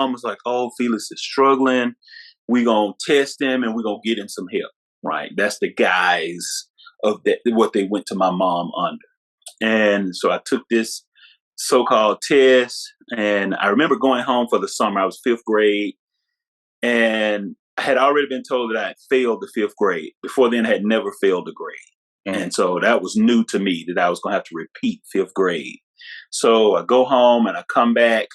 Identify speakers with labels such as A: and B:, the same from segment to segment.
A: mom was like, "Oh, Felix is struggling. We're going to test him and we're going to get him some help." Right. That's the guise of that, what they went to my mom under. And so I took this so-called test, and I remember going home for the summer. I was fifth grade, and I had already been told that I had failed the fifth grade. Before then, I had never failed a grade. And so that was new to me, that I was going to have to repeat fifth grade. So I go home and I come back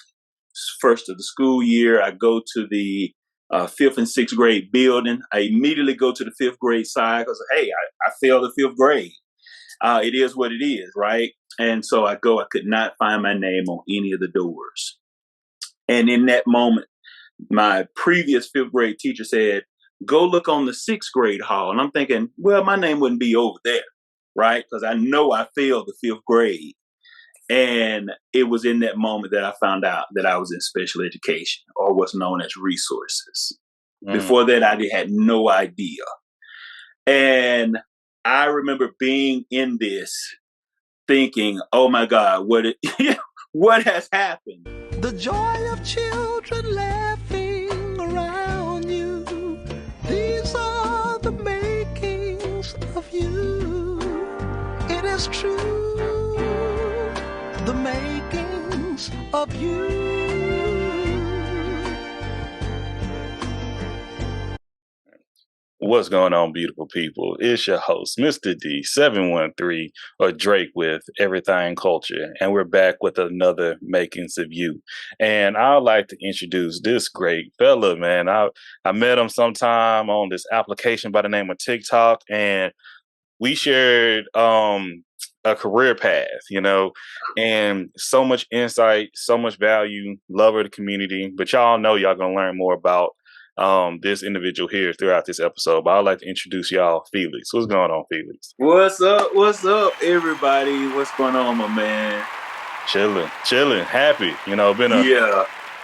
A: first of the school year. I go to the fifth and sixth grade building. I immediately go to the fifth grade side because, hey, I failed the fifth grade. It is what it is, right? And so I go. I could not find my name on any of the doors. And in that moment, my previous fifth grade teacher said, "Go look on the sixth grade hall." And I'm thinking, well, my name wouldn't be over there, right? Because I know I failed the fifth grade. And it was in that moment that I found out that I was in special education, or what's known as resources. Before that, I had no idea. And I remember being in this thinking, oh my God, what has happened?
B: The joy of children laughing around you. These are the makings of you. It is true. The makings of you.
C: What's going on, beautiful people? It's your host, Mr. D713, or Drake with Everythang Culture, and we're back with another Makings of You. And I'd like to introduce this great fella, man. I met him sometime on this application by the name of TikTok, and we shared a career path, and so much insight, so much value, love of the community. But y'all know y'all gonna learn more about this individual here throughout this episode. But I'd like to introduce y'all Felix. What's going on, Felix?
A: What's up, everybody? What's going on, my man?
C: Chilling, happy.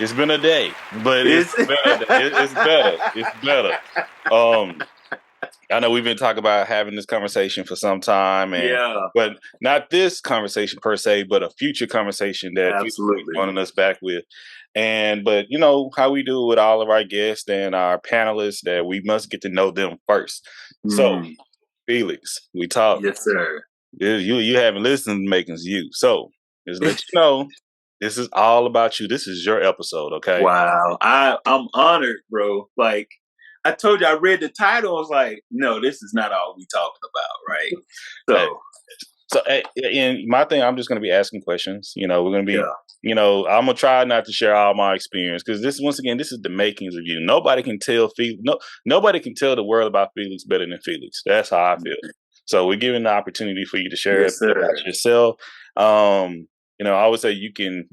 C: It's been a day, but it's better. It's better. I know we've been talking about having this conversation for some time, but not this conversation per se, but a future conversation that
A: absolutely
C: wanting us back with. But you know how we do with all of our guests and our panelists, that we must get to know them first. So, Felix, we talk.
A: Yes, sir.
C: You haven't listened to Makings You, so just let you know, this is all about you. This is your episode, okay?
A: Wow, I'm honored, bro. Like, I told you, I read the title. I was like, no, this is not all we talking about, right?
C: And my thing, I'm just going to be asking questions. We're going to be, I'm going to try not to share all my experience, because this is the makings of you. Nobody can tell nobody can tell the world about Felix better than Felix. That's how I feel. So we're giving the opportunity for you to share about yourself. I would say you can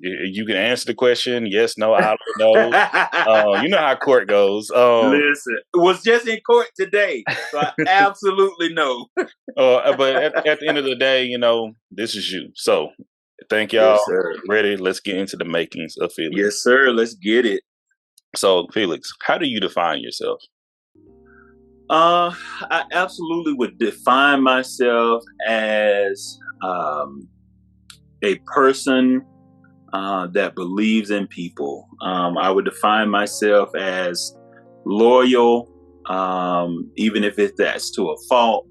C: answer the question, yes, no, I don't know. You know how court goes.
A: Listen, it was just in court today, so I absolutely know.
C: But at the end of the day, this is you. So thank y'all.
A: Yes, sir.
C: Ready? Let's get into the makings of Felix.
A: Yes, sir. Let's get it.
C: So, Felix, how do you define yourself?
A: I absolutely would define myself as a person that believes in people. I would define myself as loyal, even if that's to a fault.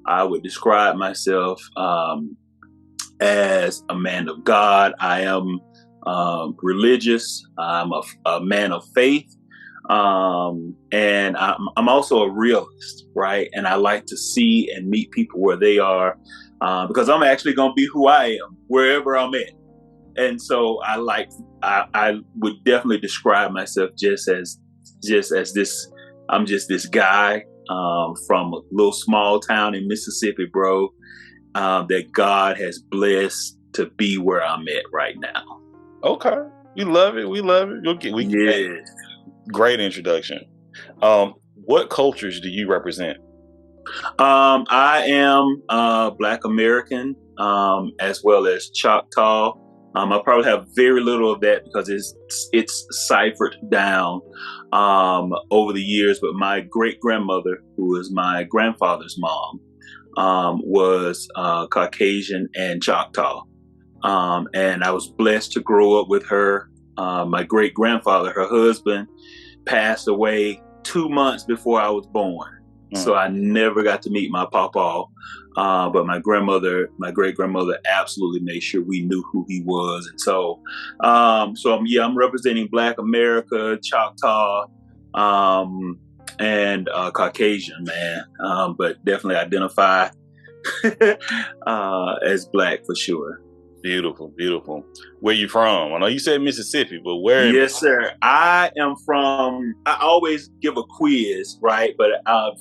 A: I would describe myself as a man of God. I am religious. I'm a man of faith. And I'm also a realist, right? And I like to see and meet people where they are, because I'm actually going to be who I am wherever I'm at. And so I would definitely describe myself just as this. I'm just this guy from a little small town in Mississippi, bro, that God has blessed to be where I'm at right now.
C: Okay. We love it. We love it. Great introduction. What cultures do you represent?
A: I am Black American, as well as Choctaw. I probably have very little of that because it's ciphered down over the years. But my great grandmother, who is my grandfather's mom, was Caucasian and Choctaw, and I was blessed to grow up with her. My great grandfather, her husband, passed away 2 months before I was born. So I never got to meet my papa. But my great grandmother absolutely made sure we knew who he was. And so, I'm representing Black America, Choctaw, and Caucasian, man. But definitely identify as Black for sure.
C: Beautiful, beautiful. Where you from? I know you said Mississippi, but where?
A: Yes, sir. I always give a quiz, right? But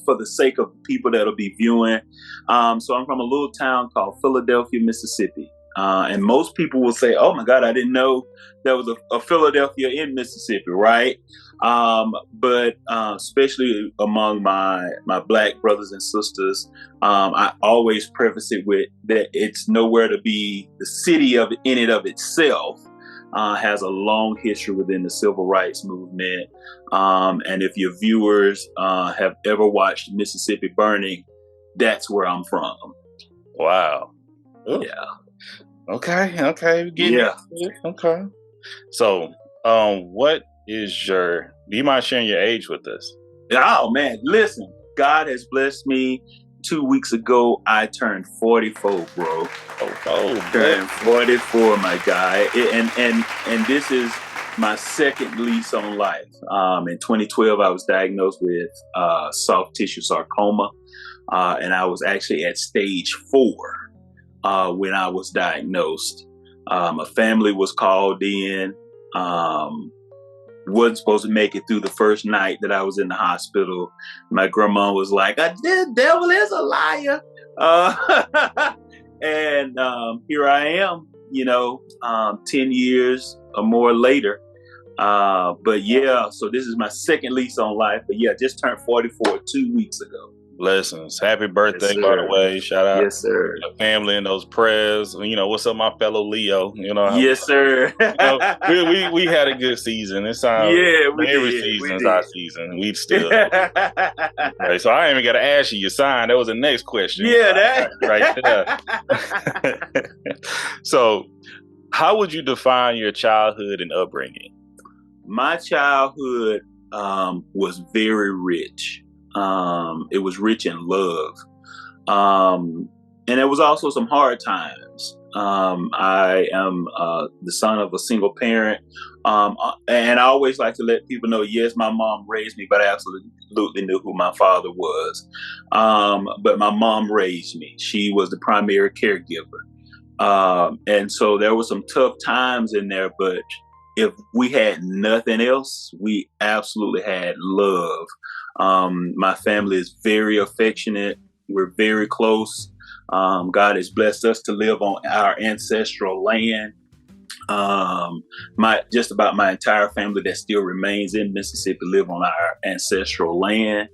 A: for the sake of people that'll be viewing, so I'm from a little town called Philadelphia, Mississippi. And most people will say, "Oh my God, I didn't know there was a Philadelphia in Mississippi," right? But especially among my Black brothers and sisters, I always preface it with that it's nowhere to be. The city in and of itself has a long history within the civil rights movement. And if your viewers have ever watched Mississippi Burning, that's where I'm from.
C: Wow. Ooh.
A: Yeah.
C: Okay.
A: Yeah.
C: Okay. So, what is do you mind sharing your age with us?
A: Oh man, listen, God has blessed me. 2 weeks ago, I turned 44, bro. Turned 44, my guy. And this is my second lease on life. In 2012, I was diagnosed with soft tissue sarcoma. And I was actually at stage 4 when I was diagnosed. A family was called in. Wasn't supposed to make it through the first night that I was in the hospital. My grandma was like, "The devil is a liar." And here I am, 10 years or more later. But yeah, so this is my second lease on life. But yeah, just turned 44 2 weeks ago.
C: Blessings. Happy birthday,
A: Yes,
C: by the way. Shout out
A: yes, sir.
C: to your family and those prayers. What's up, my fellow Leo?
A: Yes, sir.
C: We had a good season. It sounds every season's our season. We still right. So I ain't even got to ask you your sign. That was the next question.
A: Yeah, that
C: right there. So, how would you define your childhood and upbringing?
A: My childhood was very rich. It was rich in love. And there was also some hard times. I am the son of a single parent. And I always like to let people know, yes, my mom raised me, but I absolutely knew who my father was. But my mom raised me. She was the primary caregiver. And so there were some tough times in there, but if we had nothing else, we absolutely had love. My family is very affectionate. We're very close. God has blessed us to live on our ancestral land. Just about my entire family that still remains in Mississippi live on our ancestral land.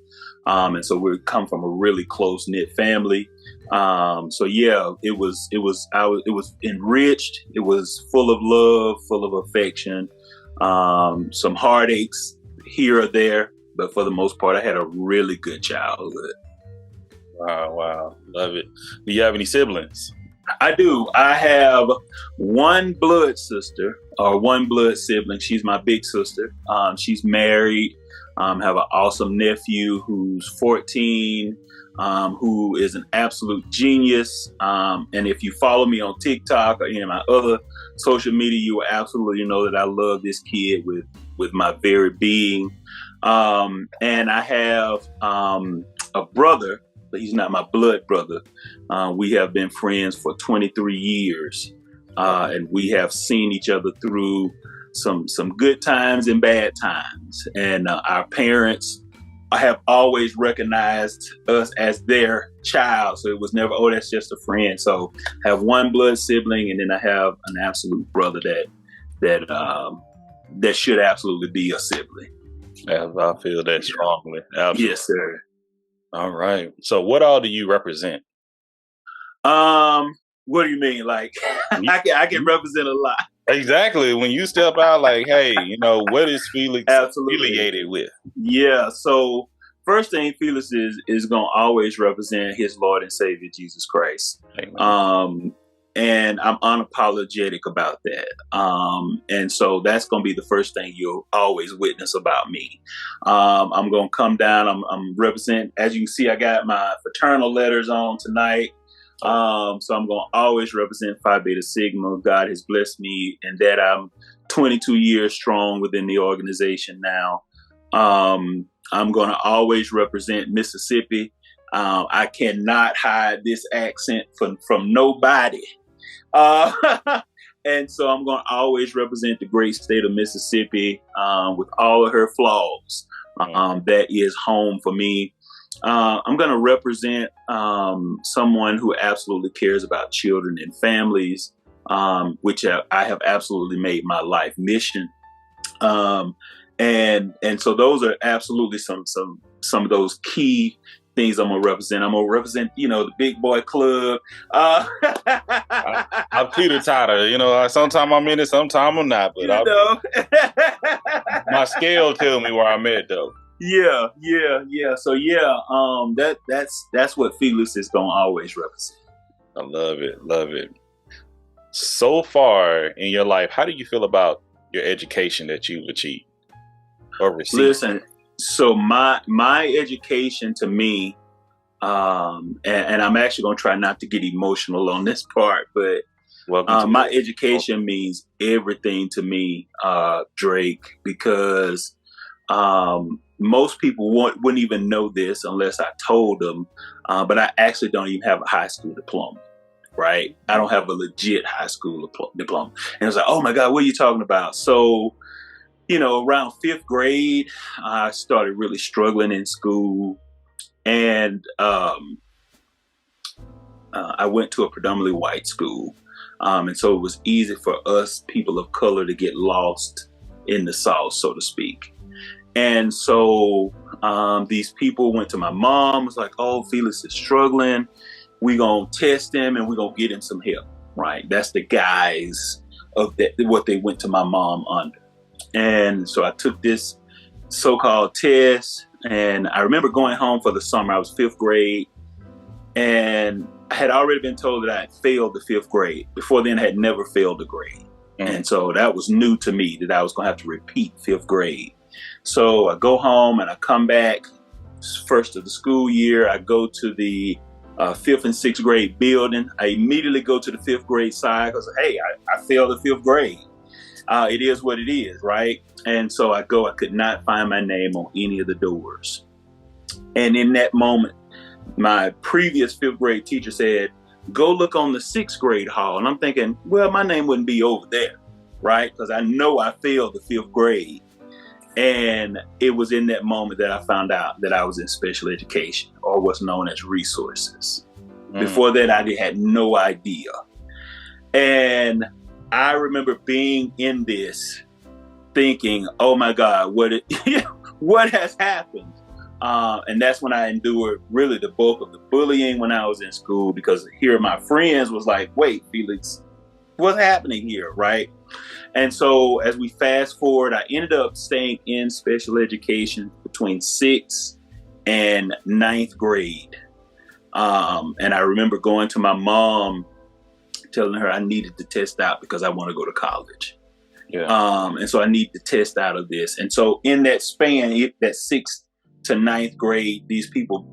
A: And so we come from a really close knit family. So yeah, it was enriched. It was full of love, full of affection, some heartaches here or there, but for the most part, I had a really good childhood.
C: Wow. Love it. Do you have any siblings?
A: I do. I have one blood sister or one blood sibling. She's my big sister. She's married. Have an awesome nephew who's 14, who is an absolute genius. And if you follow me on TikTok or any of my other social media, you will absolutely know that I love this kid with my very being. And I have a brother, but he's not my blood brother. We have been friends for 23 years, and we have seen each other through some good times and bad times. And our parents have always recognized us as their child. So it was never, oh, that's just a friend. So I have one blood sibling, and then I have an absolute brother that should absolutely be a sibling.
C: I feel that strongly. Absolutely.
A: Yes, sir.
C: All right. So what all do you represent?
A: What do you mean? Like, I can represent a lot.
C: Exactly. When you step out, like, hey, what is Felix affiliated with?
A: Yeah. So first thing, Felix is going to always represent his Lord and Savior, Jesus Christ.
C: Amen.
A: And I'm unapologetic about that. And so that's going to be the first thing you'll always witness about me. I'm going to come down. I'm represent, as you can see, I got my fraternal letters on tonight. So I'm going to always represent Phi Beta Sigma. God has blessed me in that I'm 22 years strong within the organization now. I'm going to always represent Mississippi. I cannot hide this accent from nobody. And so I'm going to always represent the great state of Mississippi with all of her flaws. That is home for me. I'm going to represent someone who absolutely cares about children and families, which I have absolutely made my life mission. And so those are absolutely some of those key things I'm gonna represent. I'm gonna represent, the big boy club. I'm
C: teeter-totter. Sometimes I'm in it, sometimes I'm not. But my scale tell me where I'm at, though.
A: Yeah. So that's what Felix is gonna always represent.
C: I love it. So far in your life, how do you feel about your education that you've achieved or received?
A: Listen. So my education to me, and I'm actually going to try not to get emotional on this part, but my education means everything to me, Drake, because most people wouldn't even know this unless I told them, but I actually don't even have a high school diploma, right? I don't have a legit high school diploma. And it's like, oh my God, what are you talking about? So around 5th grade, I started really struggling in school, and I went to a predominantly white school, and so it was easy for us people of color to get lost in the South, so to speak. And so these people went to my mom, was like, "Oh, Felix is struggling. We're gonna test him and we're gonna get him some help." Right? That's the guise of what they went to my mom under. And so I took this so-called test, and I remember going home for the summer. I was 5th grade, and I had already been told that I had failed the 5th grade. Before then, I had never failed a grade. And so that was new to me, that I was going to have to repeat 5th grade. So I go home and I come back first of the school year. I go to the 5th and 6th grade building. I immediately go to the 5th grade side because, hey, I failed the 5th grade. It is what it is, right? And so I go, I could not find my name on any of the doors. And in that moment, my previous 5th grade teacher said, go look on the 6th grade hall. And I'm thinking, well, my name wouldn't be over there, right? Because I know I failed the 5th grade. And it was in that moment that I found out that I was in special education, or what's known as resources. Before that, I had no idea. And I remember being in this thinking, oh my God, what has happened? And that's when I endured really the bulk of the bullying when I was in school, because here my friends was like, wait, Felix, what's happening here, right? And so as we fast forward, I ended up staying in special education between 6th and 9th grade. And I remember going to my mom, telling her I needed to test out because I want to go to college. And so I need to test out of this. And so in that span, that 6th to 9th grade, these people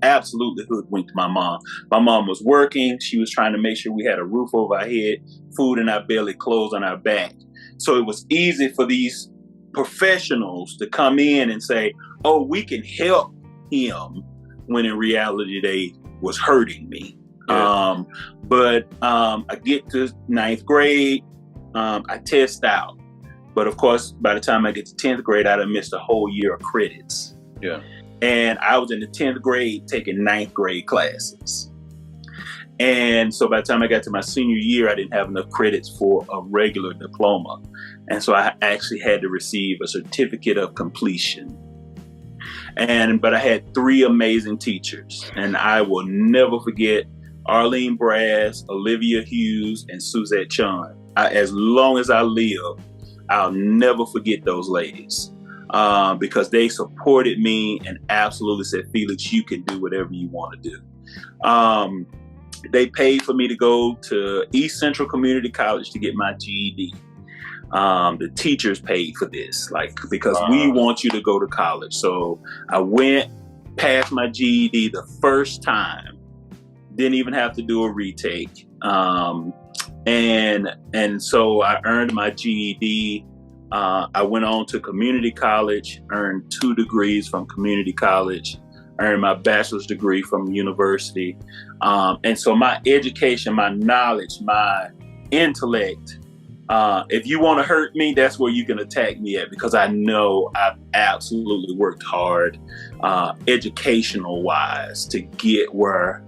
A: absolutely hoodwinked my mom. My mom was working. She was trying to make sure we had a roof over our head, food in our belly, clothes on our back. So it was easy for these professionals to come in and say, oh, we can help him, when in reality they was hurting me. But I get to 9th grade, I test out. But of course, by the time I get to 10th grade, I'd have missed a whole year of credits. And I was in the 10th grade taking 9th grade classes. And so by the time I got to my senior year, I didn't have enough credits for a regular diploma. And so I actually had to receive a certificate of completion. But I had 3 amazing teachers, and I will never forget Arlene Brass, Olivia Hughes, and Suzette Chun. As long as I live, I'll never forget those ladies, because they supported me and absolutely said, Felix, you can do whatever you want to do. They paid for me to go to East Central Community College to get my GED. The teachers paid for this, because we want you to go to college. So I went, passed my GED the first time, didn't even have to do a retake. And so I earned my GED. I went on to community college, earned 2 degrees from community college, earned my bachelor's degree from university. And so my education, my knowledge, my intellect, if you want to hurt me, that's where you can attack me at, because I know I've absolutely worked hard, educational wise, to get where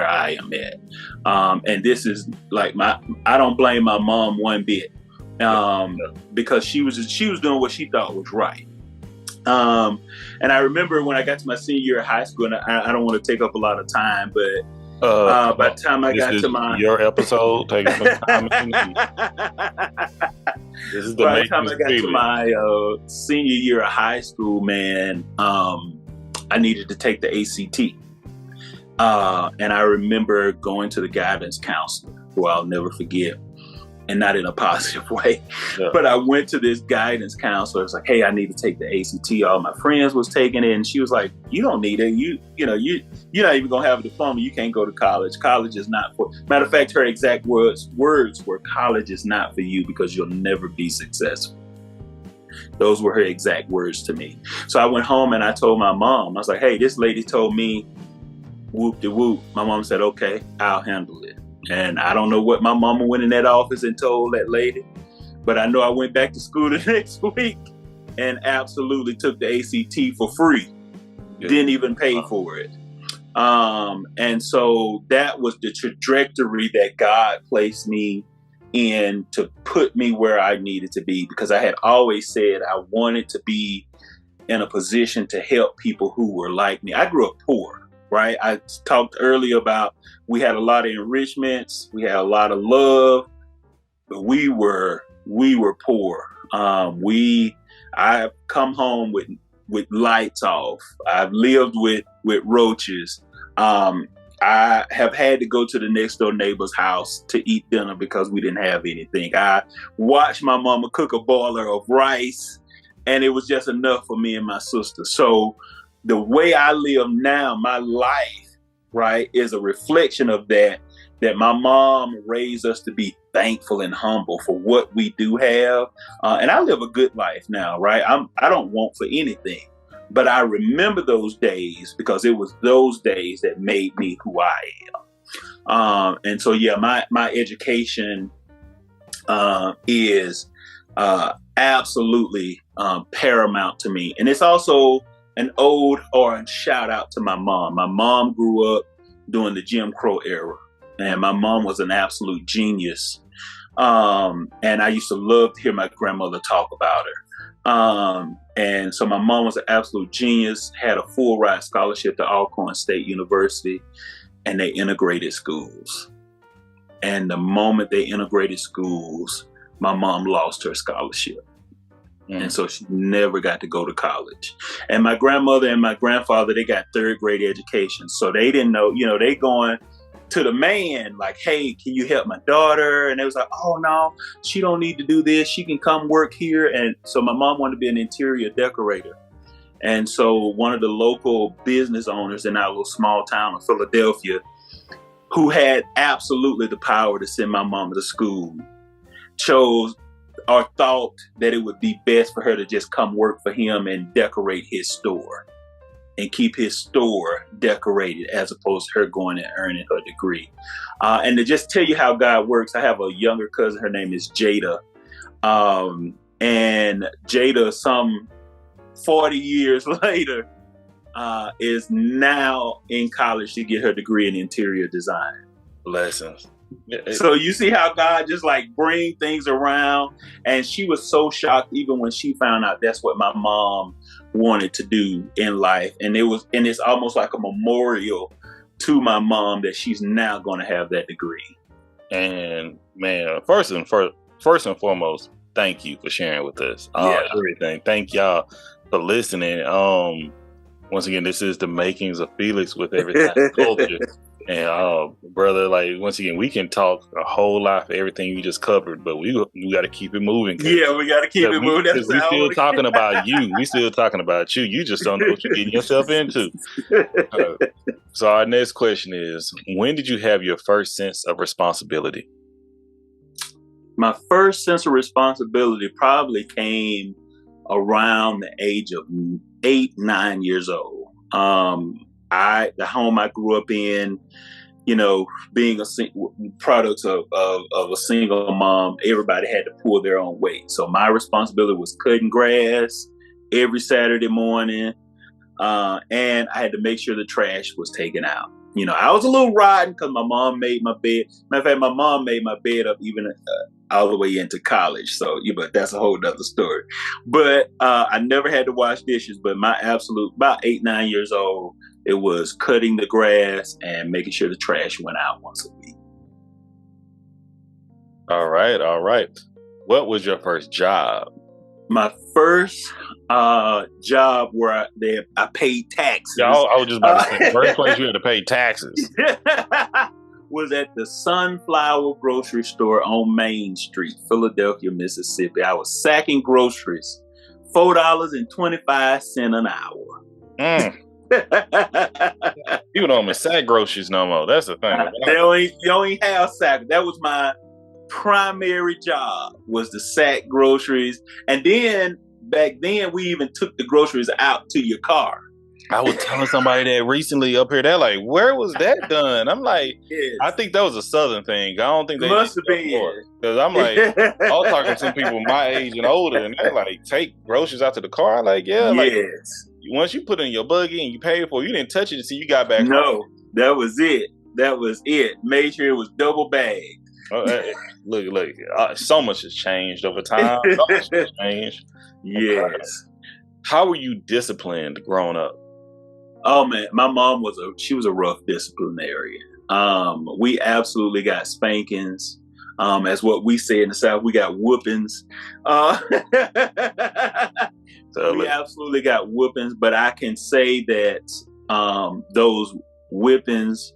A: I am at. And this is I don't blame my mom one bit, because she was doing what she thought was right. And I remember when I got to my senior year of high school, and I don't want to take up a lot of time, but by the time I got to
C: your episode, taking some time. This is
A: by the time I got to my senior year of high school, man, I needed to take the ACT. And I remember going to the guidance counselor, who I'll never forget, and not in a positive way. Yeah. But I went to this guidance counselor. It's like, hey, I need to take the ACT. All my friends was taking it, and she was like, you don't need it. You're not even gonna have a diploma. You can't go to college. College is not for. Matter of fact, her exact words were, college is not for you because you'll never be successful. Those were her exact words to me. So I went home and I told my mom. I was like, hey, this lady told me whoop de whoop. My mom said, okay, I'll handle it. And I don't know what my mama went in that office and told that lady, but I know I went back to school the next week and absolutely took the ACT for free. Yeah. Didn't even pay for it. And so that was the trajectory that God placed me in to put me where I needed to be, because I had always said I wanted to be in a position to help people who were like me. I grew up poor. Right. I talked earlier about we had a lot of enrichments. We had a lot of love, but we were poor. I've come home with lights off. I've lived with roaches. I have had to go to the next door neighbor's house to eat dinner because we didn't have anything. I watched my mama cook a boiler of rice, and it was just enough for me and my sister. So the way I live now, my life, right, is a reflection of that my mom raised us to be thankful and humble for what we do have. And I live a good life now, right? I don't want for anything, but I remember those days because it was those days that made me who I am. And so, yeah, my education is absolutely paramount to me. And it's also an ode or a shout out to my mom. My mom grew up during the Jim Crow era, and my mom was an absolute genius. And I used to love to hear my grandmother talk about her. And so my mom was an absolute genius, had a full ride scholarship to Alcorn State University, and they integrated schools. And the moment they integrated schools, my mom lost her scholarship. And so she never got to go to college. And my grandmother and my grandfather, they got 3rd grade education. So they didn't know, they going to the man like, hey, can you help my daughter? And it was like, oh, no, she don't need to do this. She can come work here. And so my mom wanted to be an interior decorator. And so one of the local business owners in our little small town of Philadelphia, who had absolutely the power to send my mom to school, chose or thought that it would be best for her to just come work for him and decorate his store and keep his store decorated as opposed to her going and earning her degree. And to just tell you how God works, I have a younger cousin. Her name is Jada. And Jada, some 40 years later, is now in college to get her degree in interior design.
C: Blessings.
A: So you see how God just bring things around. And she was so shocked even when she found out that's what my mom wanted to do in life. And it's almost like a memorial to my mom that she's now going to have that degree.
C: And man, first and foremost, thank you for sharing with us everything. Thank y'all for listening. Once again, this is the Makings of Felix with Everythang Culture. And brother, like once again, we can talk a whole lot for everything you just covered, but we got to keep it moving.
A: Yeah, we got to keep it moving.
C: Because we still talking about you. We still talking about you. You just don't know what you're getting yourself into. So our next question is: when did you have your first sense of responsibility?
A: My first sense of responsibility probably came around the age of 8, 9 years old. The home I grew up in, you know, being a product of a single mom, everybody had to pull their own weight. So my responsibility was cutting grass every Saturday morning, and I had to make sure the trash was taken out. You know, I was a little rotten because my mom made my bed. Matter of fact, my mom made my bed up even all the way into college. So, but that's a whole nother story. But I never had to wash dishes. But my absolute, about 8, 9 years old, it was cutting the grass and making sure the trash went out once a week.
C: All right. What was your first job?
A: My first job where I paid taxes.
C: Yeah, I was just about to say, first place you had to pay taxes.
A: Was at the Sunflower grocery store on Main Street, Philadelphia, Mississippi. I was sacking groceries, $4.25 an hour.
C: People don't even sack groceries no more. That's the thing.
A: You don't have sack. That was my primary job, was to sack groceries. And then back then we even took the groceries out to your car.
C: I was telling somebody that recently up here. They're like, "Where was that done?" I'm like, yes. I think that was a Southern thing. I don't think they
A: must have been.
C: Because I'm like, I was talking to some people my age and older, and they're like, "Take groceries out to the car." I'm like, yeah, like once you put it in your buggy and you paid for it, you didn't touch it until you got back home.
A: That was it. Made sure it was double bagged.
C: Look, so much has changed over time. So much has changed.
A: Yes.
C: How were you disciplined growing up?
A: Oh man, my mom was a rough disciplinarian. We absolutely got spankings. As what we say in the South, we got whoopings. We absolutely got whoopings, but I can say that those whoopings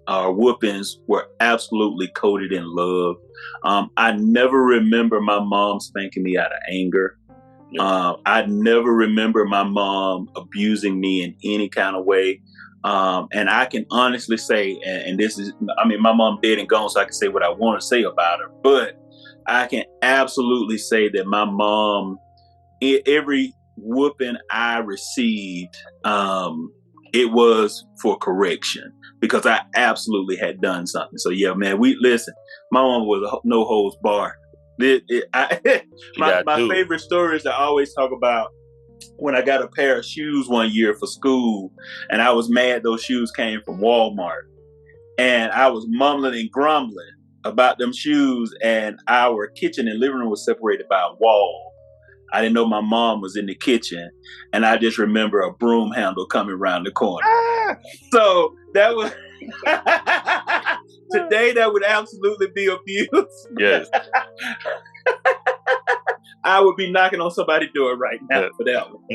A: were absolutely coated in love. I never remember my mom spanking me out of anger. I never remember my mom abusing me in any kind of way. And I can honestly say, and this is, my mom dead and gone, so I can say what I want to say about her, but I can absolutely say that my mom, every whooping I received, it was for correction because I absolutely had done something. So yeah, man, listen, my mom was a no holds barred. My favorite story is I always talk about when I got a pair of shoes one year for school, and I was mad those shoes came from Walmart, and I was mumbling and grumbling about them shoes, and our kitchen and living room was separated by a wall. I didn't know my mom was in the kitchen, and I just remember a broom handle coming around the corner. So that was today that would absolutely be abuse.
C: Yes.
A: I would be knocking on somebody's door right now for that one.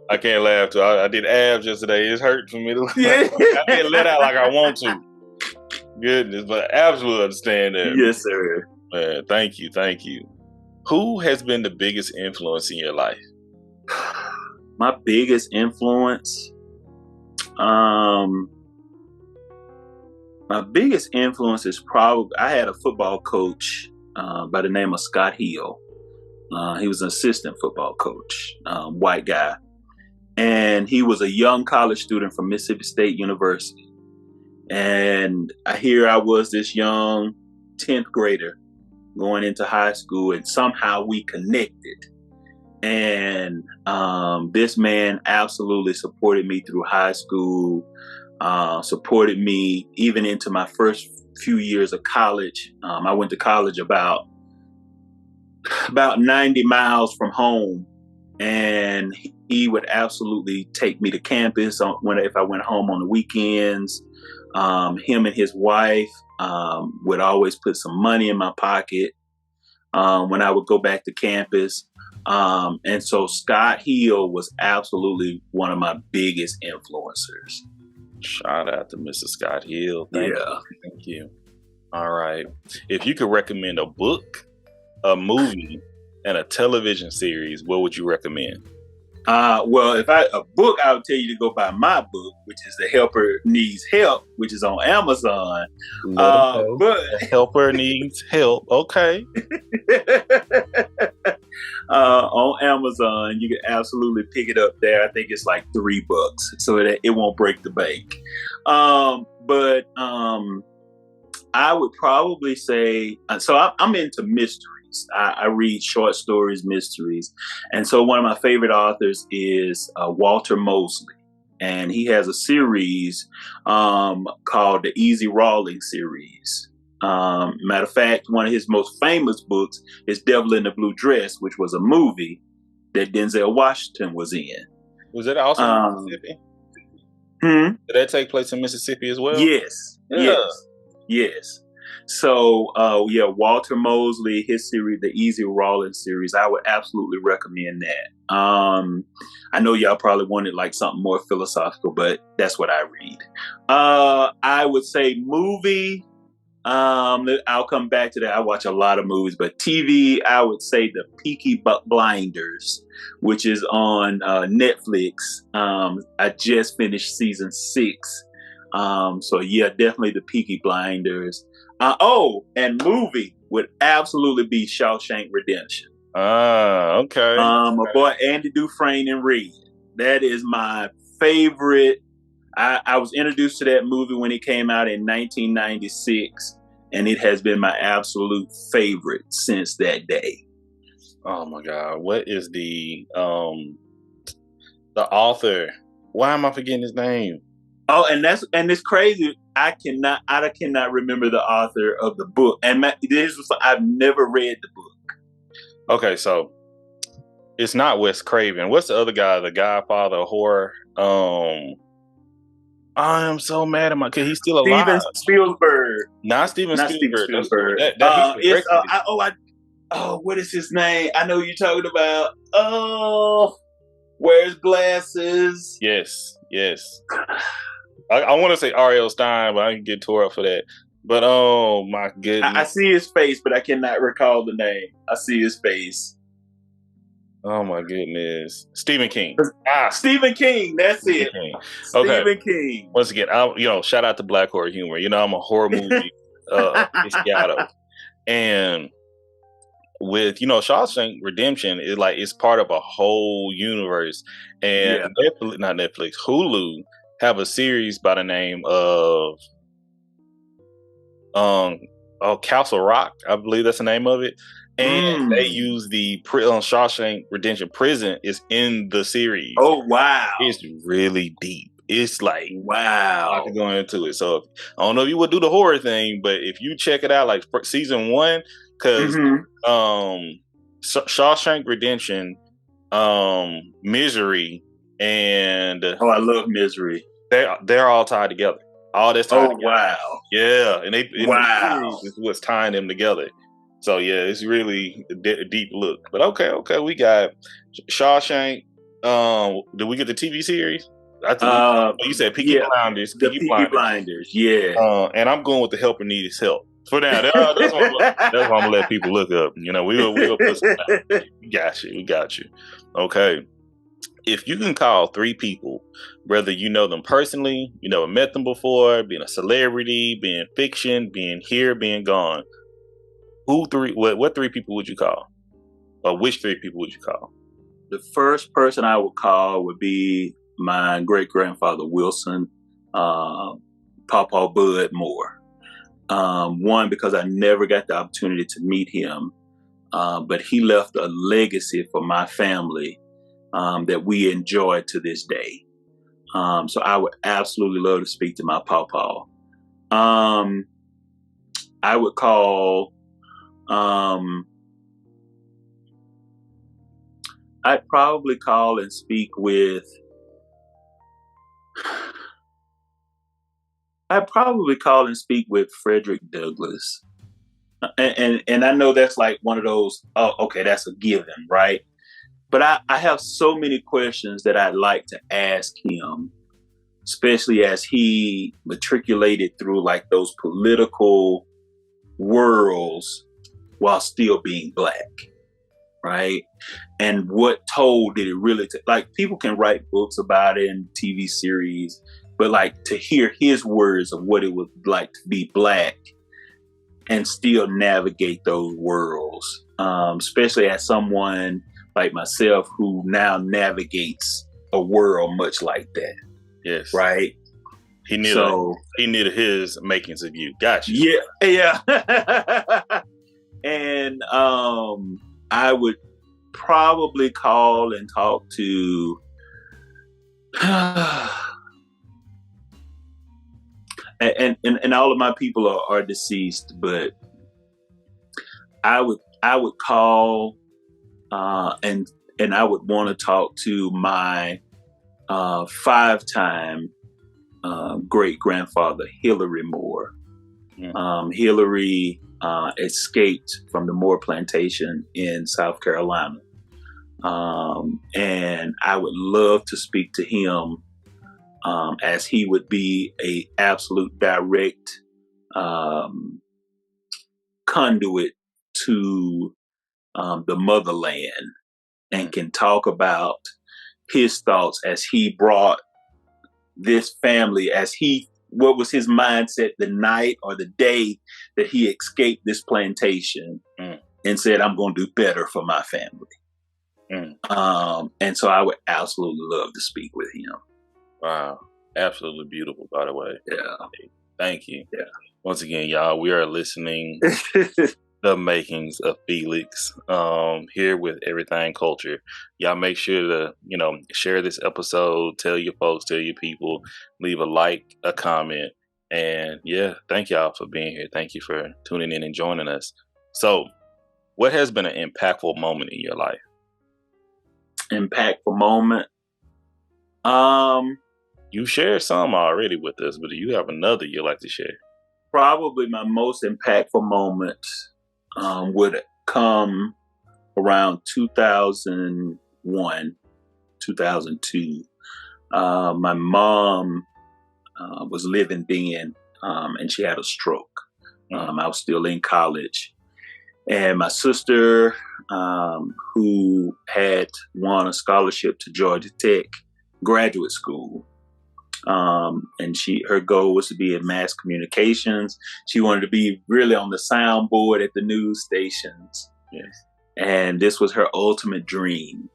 C: I can't laugh too. I did abs yesterday. It's hurt for me to I didn't let out like I want to. Goodness, but abs will understand that.
A: Yes, sir.
C: Man, thank you. Who has been the biggest influence in your life?
A: My biggest influence? My biggest influence is probably, I had a football coach by the name of Scott Hill. He was an assistant football coach, white guy. And he was a young college student from Mississippi State University. And here I was, this young 10th grader going into high school, and somehow we connected. And this man absolutely supported me through high school, supported me even into my first few years of college. I went to college about 90 miles from home, and he would absolutely take me to campus if I went home on the weekends. Him and his wife would always put some money in my pocket when I would go back to campus. And so Scott Hill was absolutely one of my biggest influencers.
C: Shout out to Mr. Scott Hill. Thank you. All right. If you could recommend a book, a movie, and a television series, what would you recommend?
A: Well, a book, I would tell you to go buy my book, which is The Helper Needs Help, which is on Amazon. But
C: The Helper Needs Help. Okay.
A: On Amazon, you can absolutely pick it up there. I think it's like $3, so that it won't break the bank. But I would probably say, so I'm into mysteries. I read short stories, mysteries. And so one of my favorite authors is Walter Mosley. And he has a series called the Easy Rawling series. Matter of fact, one of his most famous books is Devil in the Blue Dress, which was a movie that Denzel Washington was in.
C: Was it also in Mississippi? Did that take place in Mississippi as well?
A: Yes. Yeah. Yes. So, Walter Mosley, his series, the Easy Rawling series, I would absolutely recommend that. I know y'all probably wanted like something more philosophical, but that's what I read. I would say movie. I'll come back to that. I watch a lot of movies, but TV, I would say the Peaky Blinders, which is on Netflix. I just finished season 6. So yeah, definitely the Peaky Blinders. And movie would absolutely be Shawshank Redemption.
C: Okay.
A: My boy Andy Dufresne in Red. That is my favorite. I was introduced to that movie when it came out in 1996, and it has been my absolute favorite since that day.
C: Oh my God! What is the author? Why am I forgetting his name?
A: Oh, and it's crazy. I cannot remember the author of the book, and I've never read the book.
C: Okay, so it's not Wes Craven. What's the other guy? The Godfather of horror. I am so mad at because he's still alive.
A: Steven Spielberg.
C: Not Steven Spielberg.
A: What is his name? I know you're talking about. Oh, wears glasses.
C: Yes. I want to say R.L. Stein, but I can get tore up for that. But oh my goodness,
A: I see his face, but I cannot recall the name. I see his face.
C: Oh my goodness, Stephen King.
A: Stephen King. That's it. Stephen King.
C: Once again, shout out to Black Horror Humor. I'm a horror movie aficionado, and with Shawshank Redemption is it's part of a whole universe, and Hulu have a series by the name of Castle Rock, I believe that's the name of it. And they use the Shawshank Redemption prison is in the series.
A: Oh wow.
C: It's really deep. It's like
A: wow.
C: I could go into it. So I don't know if you would do the horror thing, but if you check it out like season 1, because Shawshank Redemption, Misery, and
A: I love Misery.
C: They're all tied together. All that's tied together.
A: Wow.
C: Yeah, and the series is what's tying them together. So yeah, it's really a deep look. But okay, we got Shawshank. Did we get the TV series? You said Peaky Blinders.
A: Peaky Blinders. Yeah.
C: And I'm going with The Helper Needs Help. For now, that's what I'm gonna let people look up. We'll put some down. We got you. Okay. If you can call 3 people, whether you know them personally, you never met them before, being a celebrity, being fiction, being here, being gone, what 3 people would you call? Or which 3 people would you call?
A: The first person I would call would be my great-grandfather Wilson, Pawpaw Bud Moore. One, because I never got the opportunity to meet him, but he left a legacy for my family that we enjoy to this day. So I would absolutely love to speak to my Pawpaw. I would call. I'd probably call and speak with. Frederick Douglass, and I know that's like one of those. Oh, okay, that's a given, right? But I have so many questions that I'd like to ask him especially as he matriculated through like those political worlds while still being Black, right? And what toll did it really like? People can write books about it and TV series, but like to hear his words of what it was like to be Black and still navigate those worlds, especially as someone like myself who now navigates a world much like that.
C: Yes.
A: Right.
C: He needed his Makings of You. Gotcha.
A: Yeah. And I would probably call and talk to and all of my people are deceased, but I would call and I would want to talk to my 5-time great grandfather Hillary Moore. Hillary escaped from the Moore plantation in South Carolina, and I would love to speak to him, as he would be a absolute direct conduit to the motherland, and can talk about his thoughts as he brought this family, what was his mindset the night or the day that he escaped this plantation and said, I'm going to do better for my family. And so I would absolutely love to speak with him.
C: Wow. Absolutely beautiful, by the way.
A: Yeah.
C: Thank you.
A: Yeah.
C: Once again, y'all, we are listening The Makings of Felix here with Everything Culture. Y'all make sure to, share this episode, tell your folks, tell your people, leave a like, a comment. And yeah, thank y'all for being here. Thank you for tuning in and joining us. So what has been an impactful moment in your life?
A: Impactful moment?
C: You shared some already with us, but do you have another you'd like to share?
A: Probably my most impactful moment would come around 2001, 2002. My mom was living then, and she had a stroke. I was still in college. And my sister, who had won a scholarship to Georgia Tech graduate school, and her goal was to be in mass communications. She wanted to be really on the soundboard at the news stations.
C: Yes.
A: And this was her ultimate dream.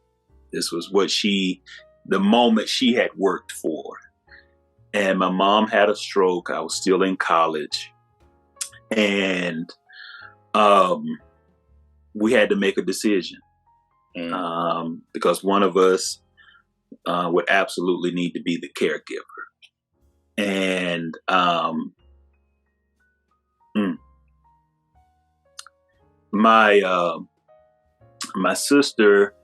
A: This was the moment she had worked for. And my mom had a stroke. I was still in college. And we had to make a decision, because one of us would absolutely need to be the caregiver. And my sister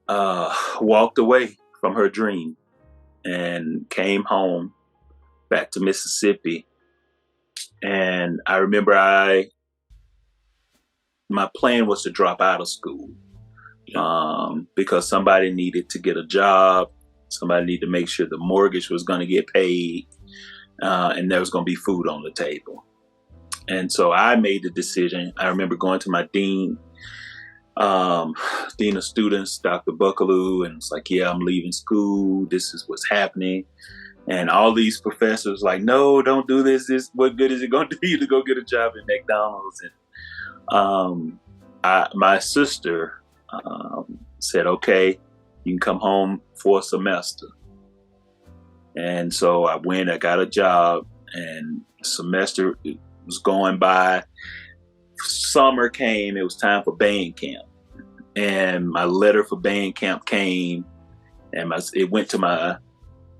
A: walked away from her dream and came home back to Mississippi. And I remember my plan was to drop out of school, because somebody needed to get a job. Somebody needed to make sure the mortgage was going to get paid, and there was going to be food on the table. And so I made the decision. I remember going to my dean of students, Dr. Buckaloo, and it's like, yeah, I'm leaving school. This is what's happening. And all these professors like, no, don't do this. What good is it going to do you to go get a job at McDonald's? And my sister said, okay, you can come home for a semester. And so I went, I got a job, and semester was going by. Summer came, it was time for band camp. And my letter for band camp came, and it went to my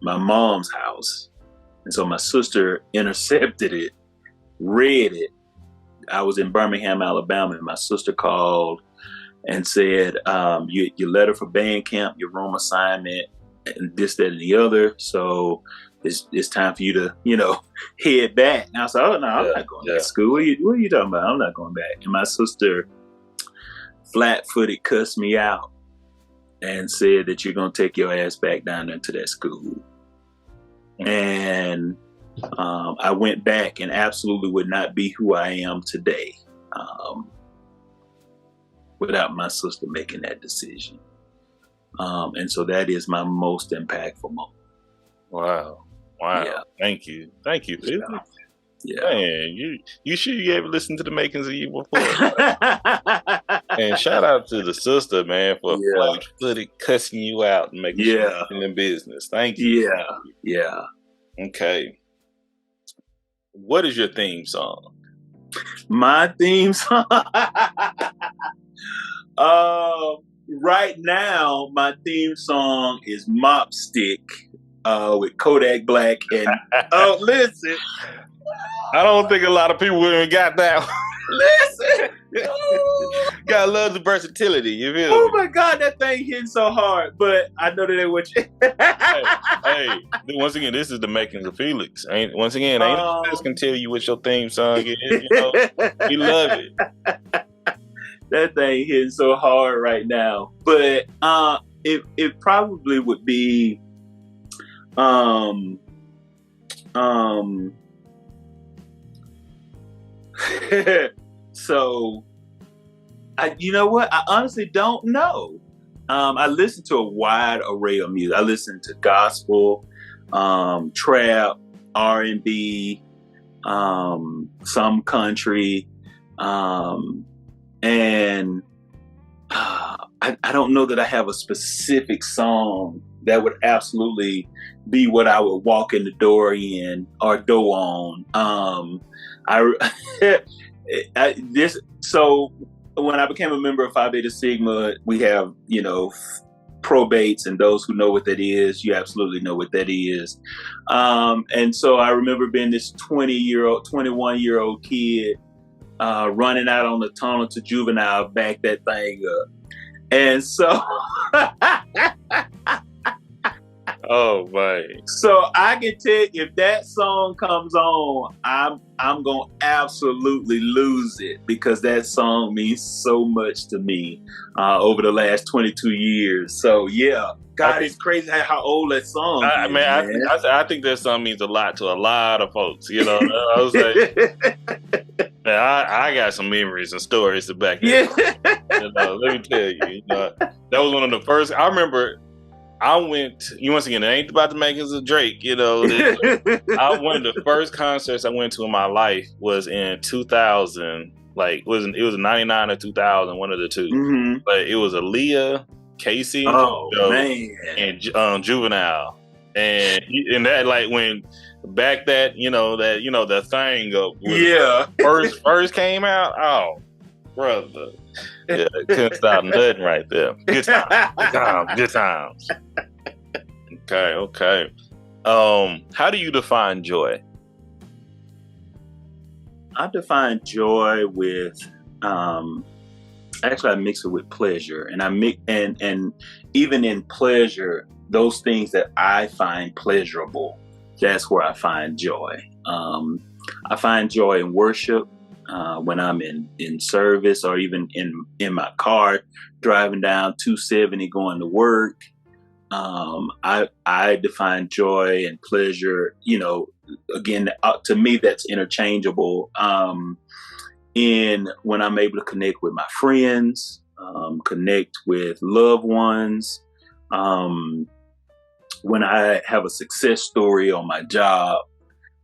A: mom's house. And so my sister intercepted it, read it. I was in Birmingham, Alabama, and my sister called and said, your letter for band camp, your room assignment, and this, that, and the other. So it's time for you to, head back. And I said, oh, no, I'm not going back to school. What are you talking about? I'm not going back. And my sister flat-footed cussed me out and said that you're going to take your ass back down into that school. And I went back and absolutely would not be who I am today without my sister making that decision. And so that is my most impactful moment.
C: Wow. Yeah. Thank you, Felix.
A: Yeah.
C: Man, you sure you ever listened to the Makings of You before? And shout out to the sister, man, for flat-footed cussing you out and making sure you're in business. Thank you.
A: Yeah.
C: Okay. What is your theme song?
A: My theme song? Right now, my theme song is Mop Stick with Kodak Black. And oh, listen.
C: I don't think a lot of people even got that one.
A: Listen.
C: Gotta love the versatility. You feel
A: Oh
C: me?
A: my God, that thing hitting so hard. But I know that it would.
C: hey, once again, this is the Makings of Felix. Ain't this can tell you what your theme song is. You know, we love it.
A: That thing hitting so hard right now. But it probably would be so you know what? I honestly don't know. I listen to a wide array of music. I listen to gospel, trap, R&B, some country, and I don't know that I have a specific song that would absolutely be what I would walk in the door in or door on. So when I became a member of Phi Beta Sigma, we have, probates, and those who know what that is, you absolutely know what that is. And so I remember being this 21-year-old kid running out on the tunnel to juvenile, back that thing up. And so
C: oh man.
A: So I can tell you, if that song comes on, I'm gonna absolutely lose it, because that song means so much to me over the last 22 years. So yeah, God, it's crazy how old that song is, man.
C: I think that song means a lot to a lot of folks. I was like, man, I got some memories and stories to back that. Let me tell you, that was one of the first. I remember. I went. Once again, it ain't about the makings of Drake. One of the first concerts I went to in my life was in 2000. Like, it was 99 or 2000, one of the two.
A: Mm-hmm.
C: But it was Aaliyah, Casey, and Juvenile, and that, like, when back that that thing was first came out. Oh, brother. Yeah, couldn't stop nothing right there. Good times. Okay. How do you define joy?
A: I define joy with actually I mix it with pleasure, and and even in pleasure, those things that I find pleasurable, that's where I find joy. I find joy in worship. When I'm in service, or even in my car driving down 270 going to work. I define joy and pleasure, again, to me, that's interchangeable. In when I'm able to connect with my friends, connect with loved ones, when I have a success story on my job.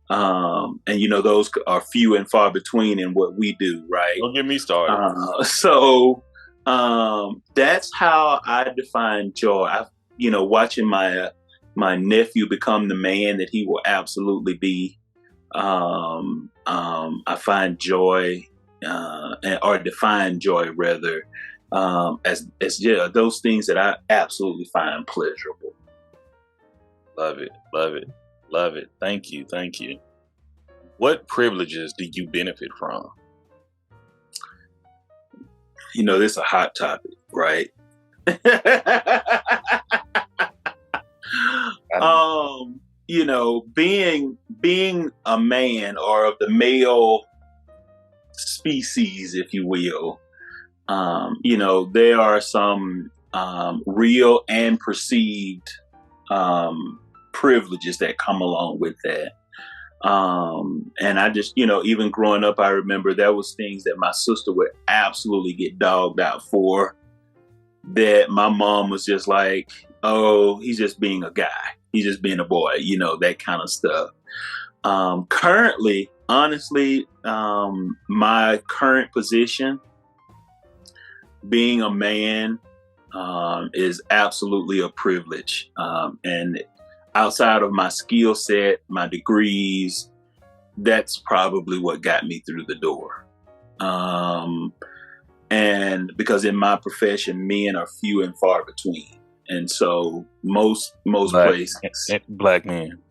A: And those are few and far between in what we do, right?
C: Don't get me started.
A: So that's how I define joy. Watching my nephew become the man that he will absolutely be. I find joy, or define joy rather, as those things that I absolutely find pleasurable.
C: Love it. Thank you. What privileges do you benefit from?
A: This is a hot topic, right? Being a man, or of the male species, if you will, there are some real and perceived privileges that come along with that. And I just, even growing up, I remember there was things that my sister would absolutely get dogged out for, that my mom was just like, oh, he's just being a guy. He's just being a boy, that kind of stuff. Currently, honestly, my current position, being a man, is absolutely a privilege. And outside of my skill set, my degrees, that's probably what got me through the door. And because in my profession, men are few and far between. And so most places,
C: black men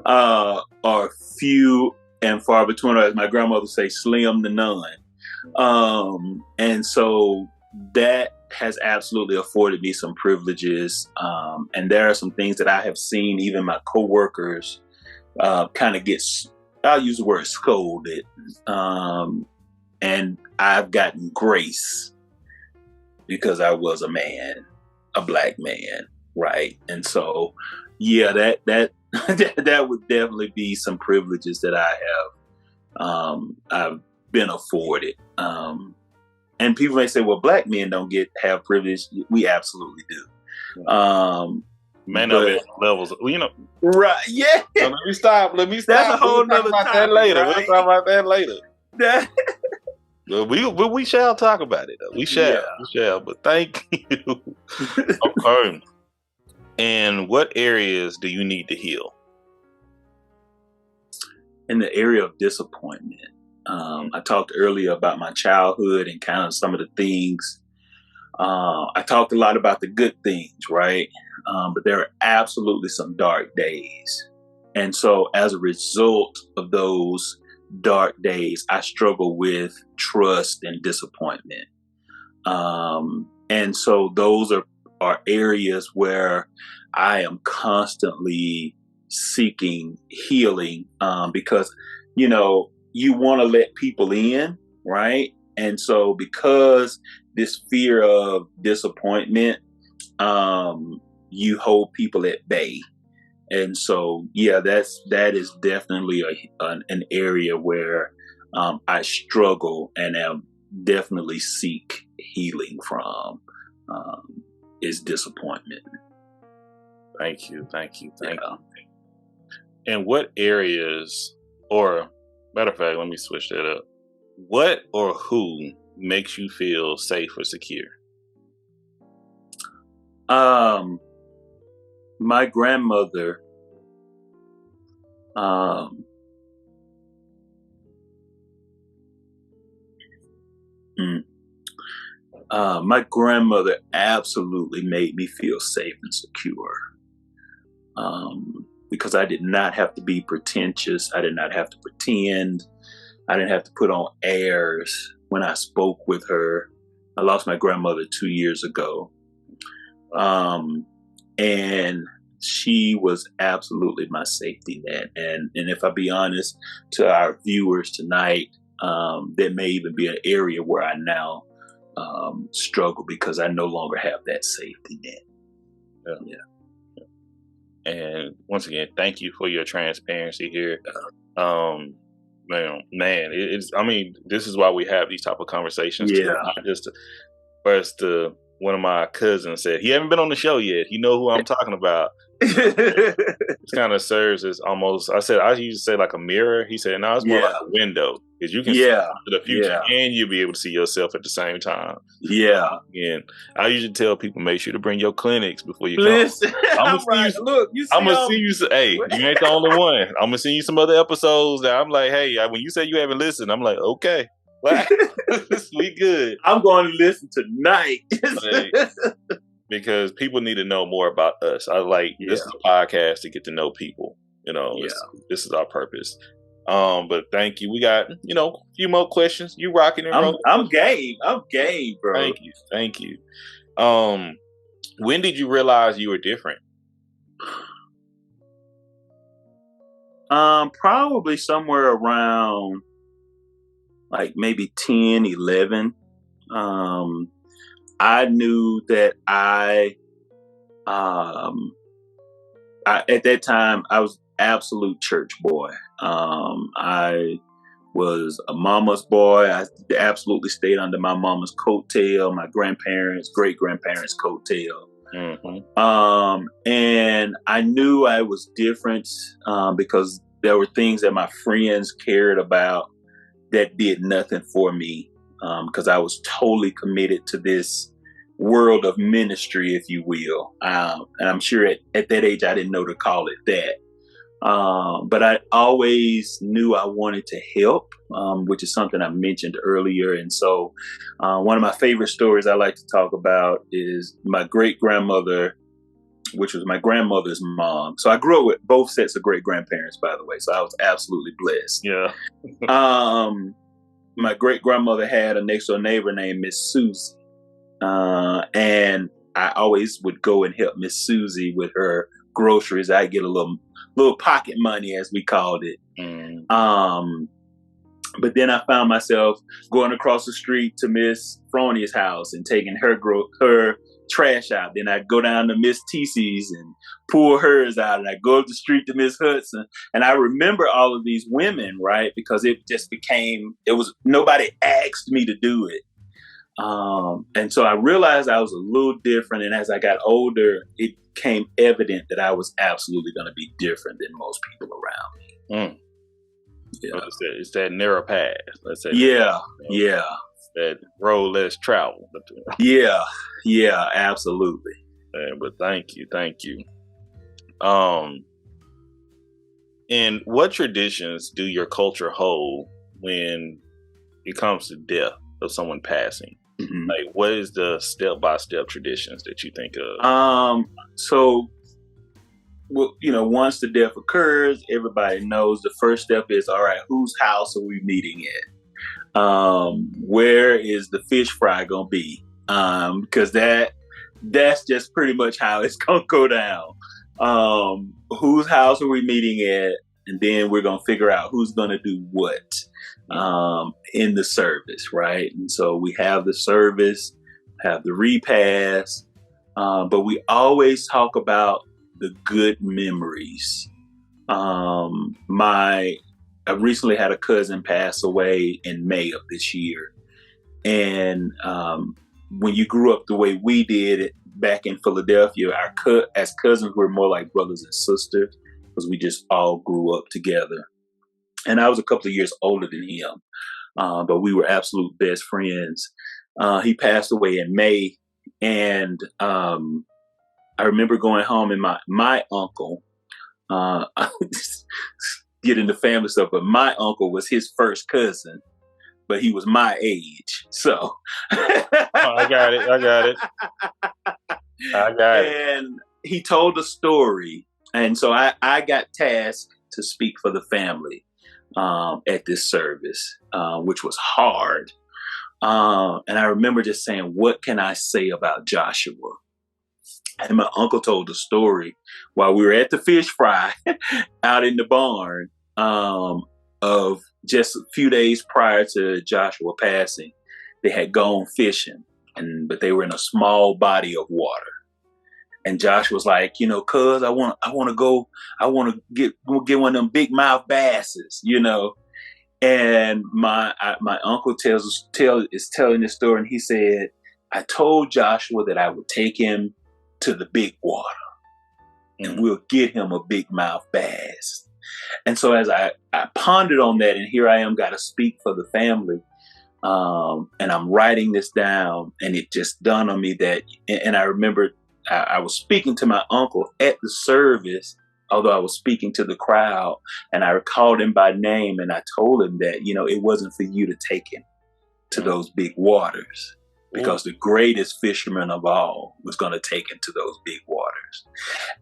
A: are few and far between, or as my grandmother say, slim to none. And so that has absolutely afforded me some privileges. And there are some things that I have seen even my coworkers kind of get, I'll use the word scolded. And I've gotten grace because I was a man, a black man, right? And so, yeah, that that would definitely be some privileges that I have I've been afforded. And people may say, well, black men don't have privilege. We absolutely do.
C: Man, up at levels,
A: right? Yeah.
C: So let me stop.
A: That's a whole nother topic.
C: That later.
A: Right?
C: We'll talk about that later. We shall talk about it, though. We shall. But thank you. Okay. And what areas do you need to heal?
A: In the area of disappointment. I talked earlier about my childhood and kind of some of the things. I talked a lot about the good things, right? But there are absolutely some dark days. And so as a result of those dark days, I struggle with trust and disappointment. And so those are areas where I am constantly seeking healing, because, you want to let people in, right? And so because this fear of disappointment, you hold people at bay. And so, yeah, that is definitely an area where I struggle and am definitely seek healing from, is disappointment.
C: Thank you. And what areas, or matter of fact, let me switch that up. What or who makes you feel safe or secure?
A: My grandmother, my grandmother absolutely made me feel safe and secure. Because I did not have to be pretentious. I did not have to pretend. I didn't have to put on airs when I spoke with her. I lost my grandmother 2 years ago. And she was absolutely my safety net. And if I be honest to our viewers tonight, there may even be an area where I now struggle because I no longer have that safety net. Yeah.
C: And once again, thank you for your transparency here. Man, it's, I mean, this is why we have these type of conversations.
A: Yeah.
C: Not just first, one of my cousins said, he hasn't been on the show yet. You know who I'm talking about. It kind of serves as almost, I used to say like a mirror. He said, no, it's more like a window. Because you can see into the future and you'll be able to see yourself at the same time.
A: Yeah.
C: And I usually tell people, make sure to bring your clinics before you
A: Listen,
C: come. I'm gonna see you. Hey, you ain't the only one. I'm gonna send you some other episodes that I'm like, hey, when you say you haven't listened, I'm like, okay. We good.
A: I'm going to listen tonight.
C: Because people need to know more about us. This is a podcast to get to know people. This is our purpose. But thank you. We got, a few more questions. You rocking and rolling.
A: I'm game. I'm game, bro.
C: Thank you. When did you realize you were different?
A: Probably somewhere around like maybe 10, 11. I knew that I at that time, I was absolute church boy. I was a mama's boy. I absolutely stayed under my mama's coattail, my grandparents, great grandparents' coattail. And I knew I was different because there were things that my friends cared about that did nothing for me because I was totally committed to this world of ministry, if you will. And I'm sure at that age, I didn't know to call it that. But I always knew I wanted to help, which is something I mentioned earlier. And so one of my favorite stories I like to talk about is my great-grandmother, which was my grandmother's mom. So I grew up with both sets of great-grandparents, by the way. So I was absolutely blessed.
C: Yeah.
A: My great-grandmother had a next-door neighbor named Miss Susie. And I always would go and help Miss Susie with her groceries. I get a little pocket money, as we called it. But then I found myself going across the street to Miss Fronia's house and taking her trash out. Then I'd go down to Miss TC's and pull hers out. And I'd go up the street to Miss Hudson. And I remember all of these women, right? Because it just nobody asked me to do it. And so I realized I was a little different. And as I got older, it became evident that I was absolutely going to be different than most people around me.
C: Yeah. It's that narrow path. Let's say.
A: Yeah.
C: That road less traveled.
A: Yeah, absolutely.
C: But thank you. And what traditions do your culture hold when it comes to death of someone passing? Like, what is the step-by-step traditions that you think of?
A: So, well, once the death occurs, everybody knows the first step is, all right, whose house are we meeting at? Where is the fish fry gonna be? Because that's just pretty much how it's gonna go down. Whose house are we meeting at? And then we're gonna figure out who's gonna do what in the service, right? And so we have the service, have the repast, but we always talk about the good memories. I recently had a cousin pass away in May of this year. And when you grew up the way we did it back in Philadelphia, as cousins, we're more like brothers and sisters because we just all grew up together. And I was a couple of years older than him, but we were absolute best friends. He passed away in May. And I remember going home and my uncle, get into family stuff, but my uncle was his first cousin, but he was my age. So
C: I got it.
A: And he told a story. And so I got tasked to speak for the family at this service, which was hard. And I remember just saying, what can I say about Joshua? And my uncle told a story while we were at the fish fry out in the barn of just a few days prior to Joshua passing. They had gone fishing, but they were in a small body of water. And Josh was like, cuz I want to get one of them big mouth basses, And my uncle is telling this story, and he said, I told Joshua that I would take him to the big water and we'll get him a big mouth bass. And so as I pondered on that, and here I am, got to speak for the family, and I'm writing this down, and it just dawned on me that, and I remember I was speaking to my uncle at the service, although I was speaking to the crowd, and I called him by name, and I told him that, it wasn't for you to take him to those big waters, because the greatest fisherman of all was going to take him to those big waters.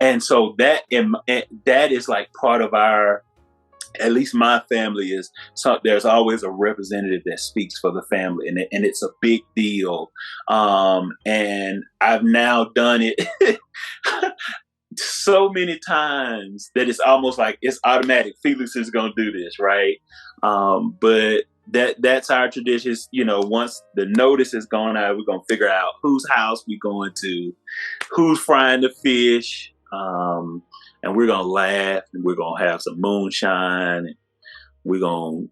A: And so that is like part of our, at least my family is, so there's always a representative that speaks for the family, and it's a big deal. And I've now done it so many times that it's almost like it's automatic. Felix is going to do this, right? But that's our tradition. Once the notice is gone out, we're going to figure out whose house we're going to, who's frying the fish. and we're gonna laugh, and we're gonna have some moonshine, and we're gonna,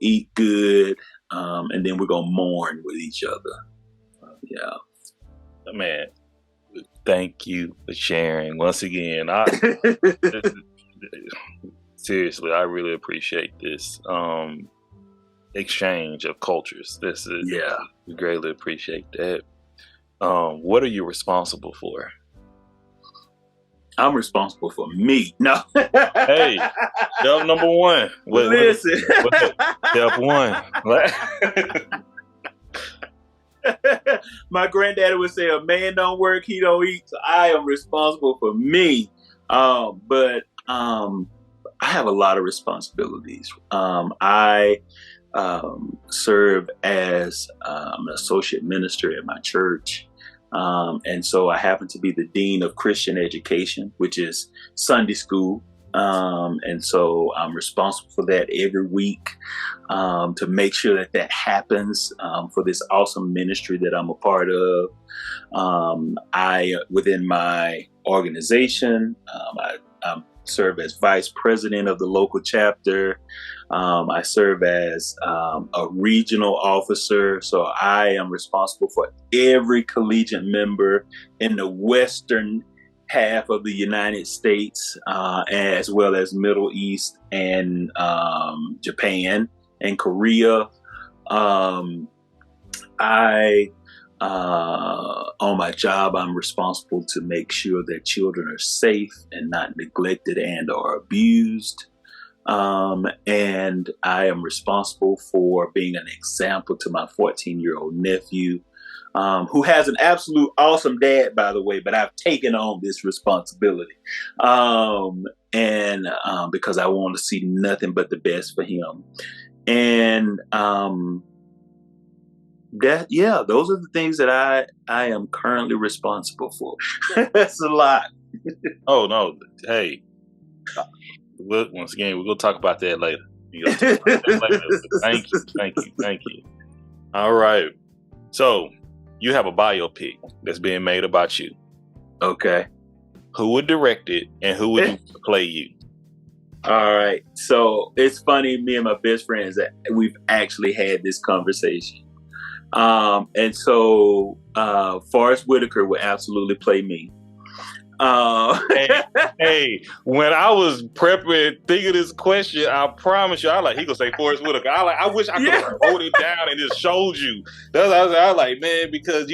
A: eat good, and then we're gonna mourn with each other. Yeah.
C: Man, thank you for sharing once again. Seriously, I really appreciate this exchange of cultures. We greatly appreciate that. What are you responsible for?
A: I'm responsible for me. No.
C: Hey, step number one.
A: Listen.
C: Step one.
A: My granddaddy would say, "A man don't work, he don't eat." So I am responsible for me. But I have a lot of responsibilities. I serve as an associate minister at my church. And so I happen to be the dean of Christian education, which is Sunday school. And so I'm responsible for that every week, to make sure that happens, for this awesome ministry that I'm a part of. Within my organization, I serve as vice president of the local chapter. I serve as a regional officer. So I am responsible for every collegiate member in the western half of the United States, as well as Middle East and Japan and Korea. On my job, I'm responsible to make sure that children are safe and not neglected and or abused. And I am responsible for being an example to my 14-year-old nephew, who has an absolute awesome dad, by the way, but I've taken on this responsibility. Because I want to see nothing but the best for him. And, those are the things that I am currently responsible for. That's a lot.
C: Oh no. Hey, once again, we're going to talk about that later. Thank you. All right. So you have a biopic that's being made about you.
A: Okay.
C: Who would direct it and who would play you?
A: All right. So it's funny, me and my best friends, that we've actually had this conversation. And so Forrest Whitaker would absolutely play me.
C: Hey, when I was prepping, thinking this question, I promise you, he gonna say Forrest Whitaker. I wish I could have wrote it down and just showed you. That's I was like, man, because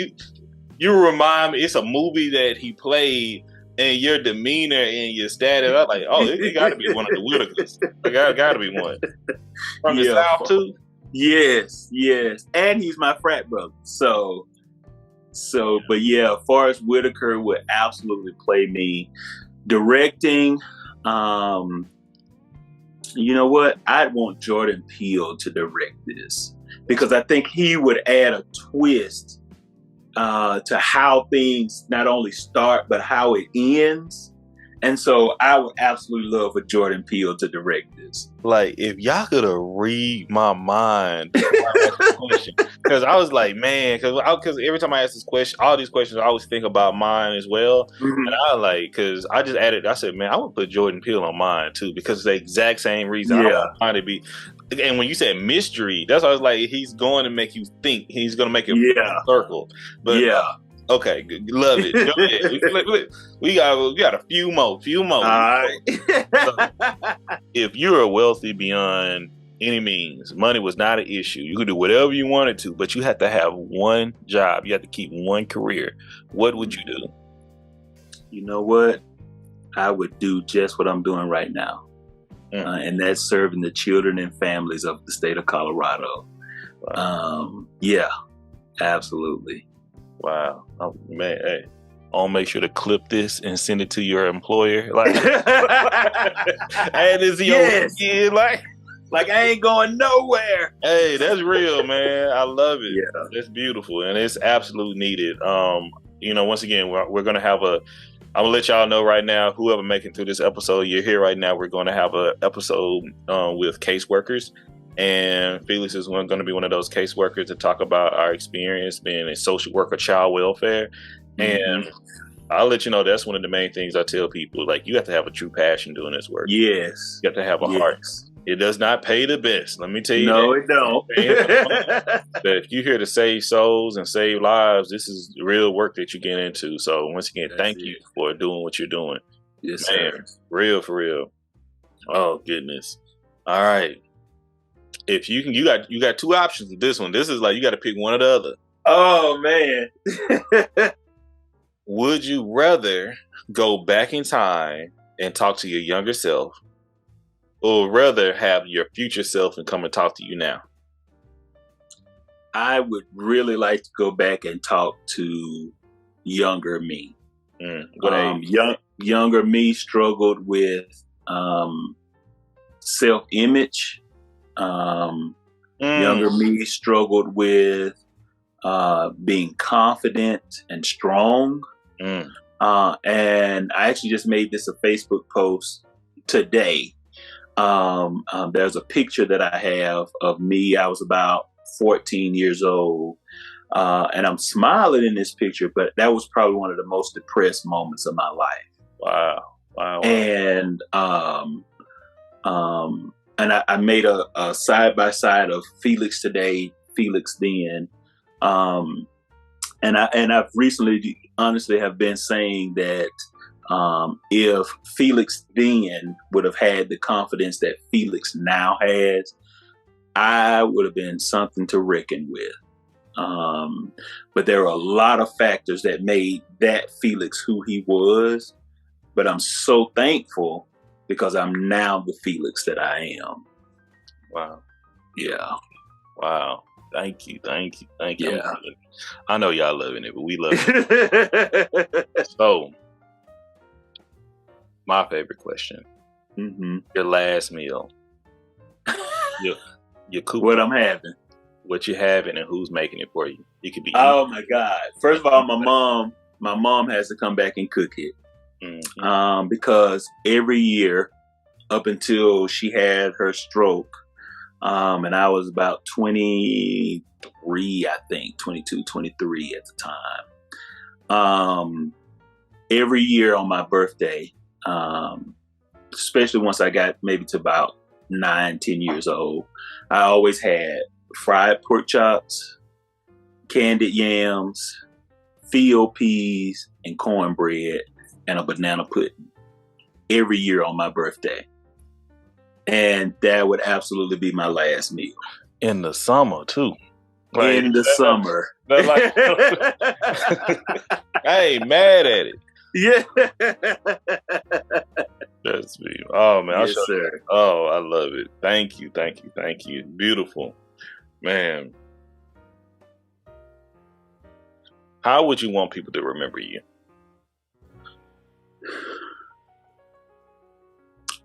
C: you remind me, it's a movie that he played, and your demeanor and your status, I'm like, oh, it got to be one of the Whitakers. It got to be one from the South too.
A: Yes, and he's my frat brother. But yeah, Forrest Whitaker would absolutely play me. Directing, you know what? I'd want Jordan Peele to direct this, because I think he would add a twist to how things not only start, but how it ends. And so I would absolutely love for Jordan Peele to direct this.
C: Like, if y'all could have read my mind, because I was like, man, because every time I ask this question, all these questions, I always think about mine as well. Mm-hmm. And because I just added, I said, man, I would put Jordan Peele on mine too, because it's the exact same reason.
A: Yeah.
C: I want mine to be. And when you said mystery, that's why I was like, he's going to make you think. He's going to make it circle. But okay, good. Love it. We got a few more. All right. So, if you are wealthy beyond any means, money was not an issue. You could do whatever you wanted to, but you had to have one job. You had to keep one career. What would you do?
A: You know what? I would do just what I'm doing right now. And that's serving the children and families of the state of Colorado. Wow. Yeah, absolutely.
C: Wow. Oh, man, hey, I'll make sure to clip this and send it to your employer. Like, and is he over here? Like I ain't going nowhere. Hey, that's real, man. I love it. Yeah. That's beautiful. And it's absolutely needed. Once again, we're going to have I'm going to let y'all know right now, whoever making through this episode, you're here right now, we're going to have an episode with caseworkers. And Felix is going to be one of those caseworkers to talk about our experience being a social worker, child welfare. Mm-hmm. And I'll let you know that's one of the main things I tell people. Like, you have to have a true passion doing this work.
A: Yes.
C: You have to have a heart. It does not pay the best. Let me tell you
A: No,
C: that.
A: it don't.
C: But if you're here to save souls and save lives, this is the real work that you get into. So once again, thank you for doing what you're doing.
A: Yes,
C: Man,
A: sir.
C: real for real. Oh goodness. All right. If you got two options with this one. This is like you got to pick one or the other.
A: Oh man.
C: Would you rather go back in time and talk to your younger self, or rather have your future self and come and talk to you now?
A: I would really like to go back and talk to younger me.
C: What age?
A: Younger me struggled with self-image. Younger me struggled with being confident and strong. And I actually just made this a Facebook post today. There's a picture that I have of me. I was about 14 years old. And I'm smiling in this picture, but that was probably one of the most depressed moments of my life.
C: Wow.
A: And I made a side by side of Felix today, Felix then. And I've recently honestly have been saying that if Felix then would have had the confidence that Felix now has, I would have been something to reckon with. But there are a lot of factors that made that Felix who he was. But I'm so thankful because I'm now the Felix that I am.
C: Wow.
A: Yeah.
C: Wow. Thank you.
A: Yeah.
C: I know y'all loving it, but we love it. So, my favorite question.
A: Mm-hmm.
C: Your last meal. Your coupon.
A: What I'm having.
C: What you having and who's making it for you. It could be
A: Oh my God. First of all, my mom has to come back and cook it. Mm-hmm. Because every year up until she had her stroke, and I was about 23, I think, 22, 23 at the time. Every year on my birthday, especially once I got maybe to about 9, 10 years old, I always had fried pork chops, candied yams, field peas, and cornbread, and a banana pudding every year on my birthday. And that would absolutely be my last meal.
C: In the summer, too.
A: Like, in the summer.
C: I ain't mad at it.
A: Yeah.
C: That's me. Oh, man.
A: Yes, sir.
C: Oh, I love it. Thank you. Beautiful. Man. How would you want people to remember you?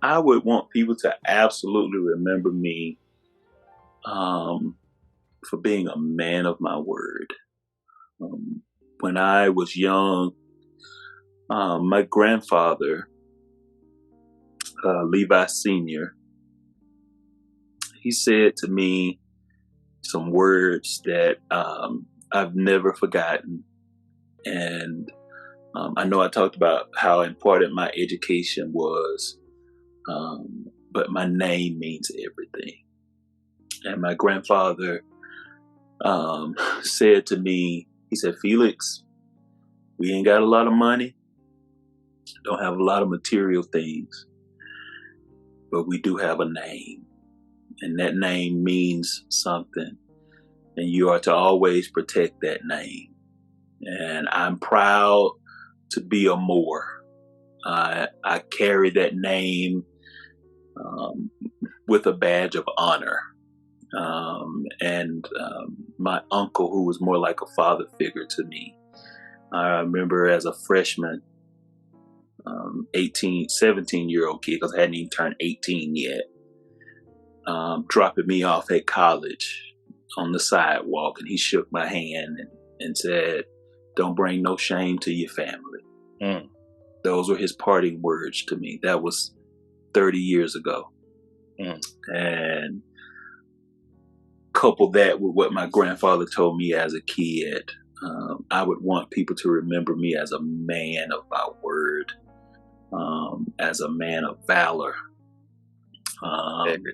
A: I would want people to absolutely remember me for being a man of my word. When I was young, my grandfather, Levi Sr., he said to me some words that I've never forgotten. And I know I talked about how important my education was, but my name means everything. And my grandfather said to me, he said, Felix, we ain't got a lot of money, don't have a lot of material things, but we do have a name. And that name means something. And you are to always protect that name. And I'm proud to be a Moore. I carry that name with a badge of honor. And my uncle, who was more like a father figure to me, I remember as a freshman, 17-year-old kid, because I hadn't even turned 18 yet, dropping me off at college on the sidewalk, and he shook my hand and said, "Don't bring no shame to your family." Those were his parting words to me. That was 30 years ago. And couple that with what my grandfather told me as a kid, I would want people to remember me as a man of my word, as a man of valor, and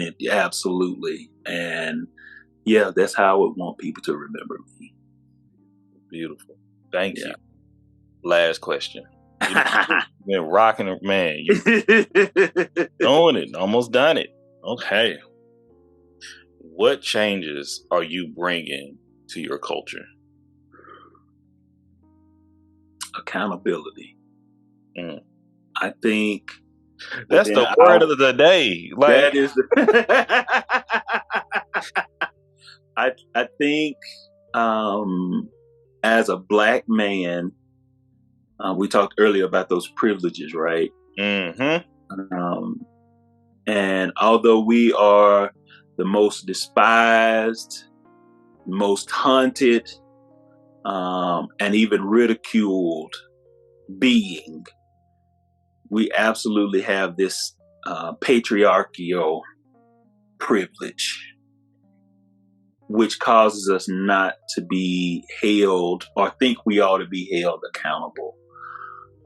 A: it absolutely, and yeah, that's how I would want people to remember me.
C: Beautiful. Thank you. Last question. You've been rocking, man. You doing it, almost done it. Okay. What changes are you bringing to your culture?
A: Accountability. I think
C: that's the word of the day.
A: That is I think as a Black man, we talked earlier about those privileges, right? And although we are the most despised, most hunted, and even ridiculed being, we absolutely have this patriarchal privilege, which causes us not to be held or think we ought to be held accountable.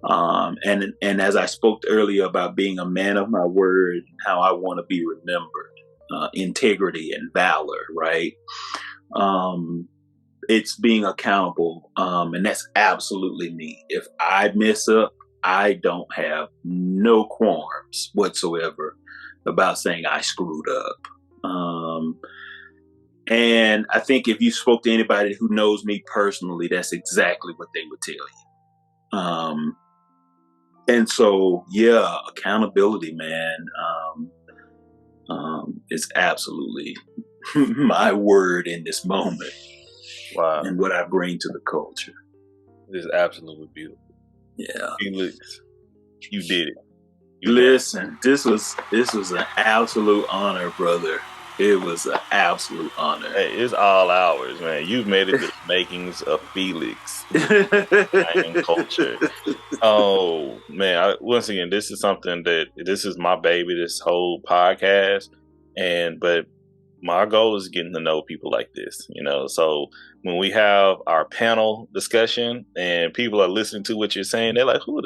A: And as I spoke earlier about being a man of my word, how I want to be remembered, integrity and valor, right? It's being accountable, and that's absolutely me. If I mess up, I don't have no qualms whatsoever about saying I screwed up. And I think if you spoke to anybody who knows me personally, that's exactly what they would tell you. And so, yeah, accountability, man, is absolutely my word in this moment.
C: Wow.
A: And what I bring to the culture.
C: It is absolutely beautiful.
A: Yeah.
C: Felix, you did it.
A: Listen, this was an absolute honor, brother. It was an absolute honor.
C: Hey, it's all ours, man. You've made it to the Makings of Felix and culture. Oh man! Once again, this is something this is my baby. This whole podcast, but my goal is getting to know people like this, so when we have our panel discussion and people are listening to what you're saying, they're like, who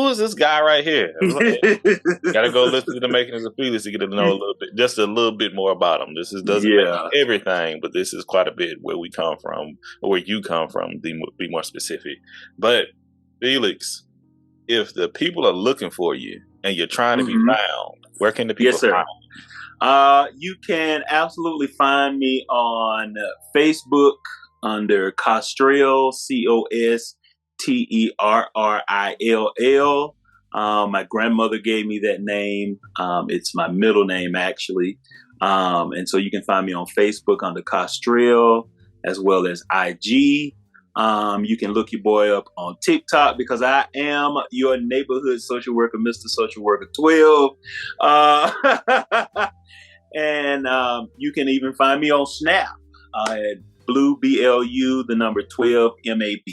C: is this guy right here? Gotta go listen to the Makings of Felix to get to know just a little bit more about him. This doesn't make everything, but this is quite a bit where we come from, or where you come from, be more specific. But Felix, if the people are looking for you and you're trying to be found, where can the people find you?
A: You can absolutely find me on Facebook under Costrill, Costerrill. My grandmother gave me that name. It's my middle name, actually. And so you can find me on Facebook under Costrill, as well as IG. You can look your boy up on TikTok because I am your neighborhood social worker, Mr. Social Worker 12. And you can even find me on Snap at Blue BLU, the number 12 MAB.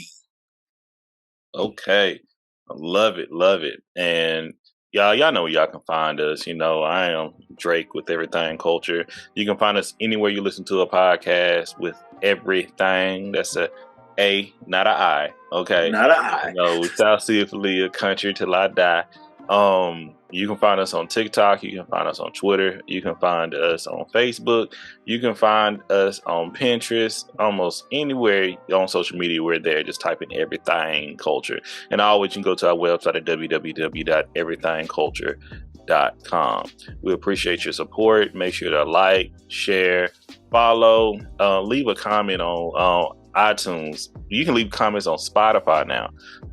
C: Okay. I love it. And y'all know where y'all can find us. I am Drake with Everything Culture. You can find us anywhere you listen to a podcast with Everything. That's a, not a I. Okay.
A: Not a I.
C: We South Sea a country till I die. You can find us on TikTok. You can find us on Twitter. You can find us on Facebook. You can find us on Pinterest. Almost anywhere on social media, we're there. Just type in Everything Culture. And always you can go to our website at www.everythingculture.com. We appreciate your support. Make sure to like, share, follow, leave a comment on iTunes. You can leave comments on Spotify now.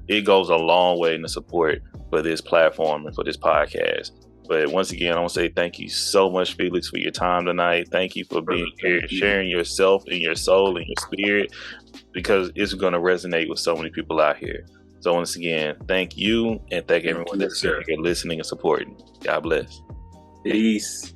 C: It goes a long way in the support for this platform and for this podcast. But once again, I want to say thank you so much, Felix, for your time tonight. Thank you for being here, sharing yourself and your soul and your spirit, because it's going to resonate with so many people out here. So once again, thank you, and thank everyone that's here listening and supporting. God bless.
A: Peace.